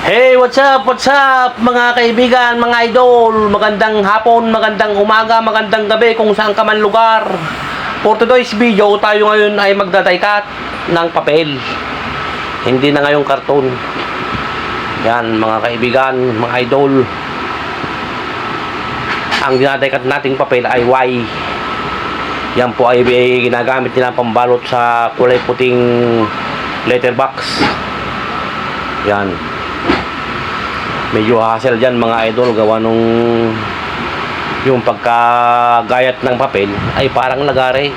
Hey, what's up? What's up, mga kaibigan, mga idol? Magandang hapon, magandang umaga, magandang gabi kung saan ka man lugar. For today's video, tayo ngayon ay magdadaykat ng papel. Hindi na ngayong karton. Yan, mga kaibigan, mga idol. Ang dinadaykat nating papel ay Y. Yan po ay ginagamit nila pambalot sa kulay puting letterbox. Yan. Medyo hassle dyan mga idol, gawa nung yung pagkagayat ng papel ay parang lagare,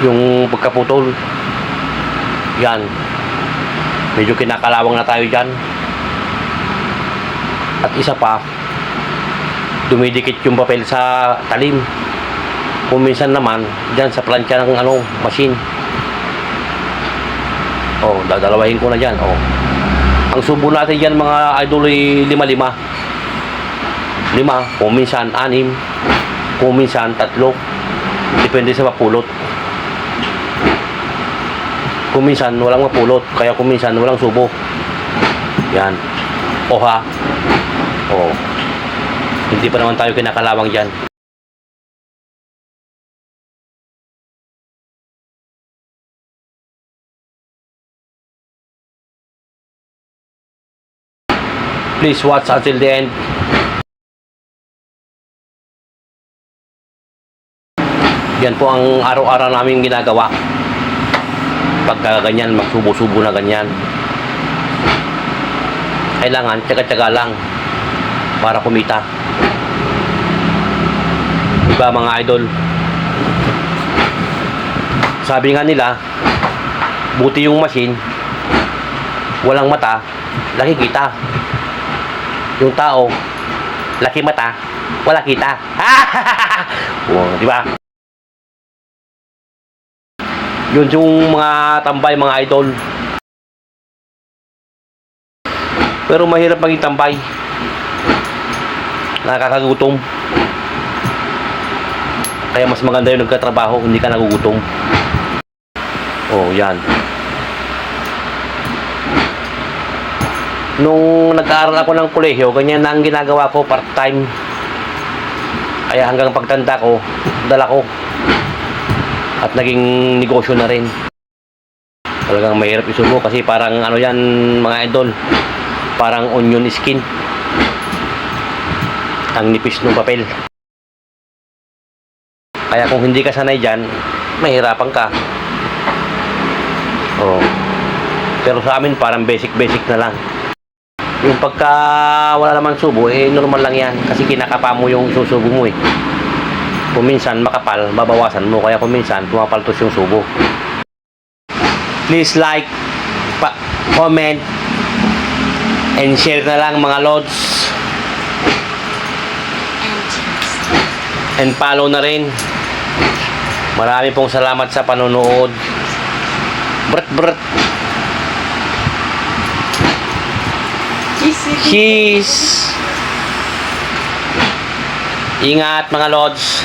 yung pagkaputol. Yan, medyo kinakalawang na tayo dyan. At isa pa, dumidikit yung papel sa talim. Kung minsan naman dyan sa plancha ng machine. Dadalawahin ko na dyan. Ang subo natin dyan mga idol ay 5-5. 5, kung minsan 6, kung minsan 3. Depende sa mapulot. Kung minsan walang mapulot, kaya kung minsan walang subo. Yan. Hindi pa naman tayo kinakalawang dyan. Please watch until the end. Yan po ang araw-araw namin ginagawa. Pagka ganyan, magsubo-subo na ganyan. Kailangan tsaga-tsaga lang para kumita. Diba mga idol? Sabi nga nila, buti yung machine, walang mata, laki kita. Yung tao, laki mata, wala kita. Di ba? Yun yung mga tambay, mga idol. Pero mahirap maging tambay. Nakakagutom. Kaya mas maganda yung nagkatrabaho, hindi ka nagugutom. Yan. Nung nag-aaral ako ng kolehiyo, ganyan na ang ginagawa ko, part-time. Kaya hanggang pagtanda ko, dala ko. At naging negosyo na rin. Talagang mahirap isubo kasi parang yan mga idol, parang onion skin. Ang nipis ng papel. Kaya kung hindi ka sanay dyan, mahirapan ka. Pero sa amin parang basic na lang. Yung pagka wala naman subo, normal lang yan. Kasi kinakapa mo yung susubo mo Kung minsan makapal, babawasan mo. Kaya kung minsan, pumapaltos yung subo. Please like, comment, and share na lang mga lods. And follow na rin. Marami pong salamat sa panonood. Brut. Cheese. Ingat mga lods.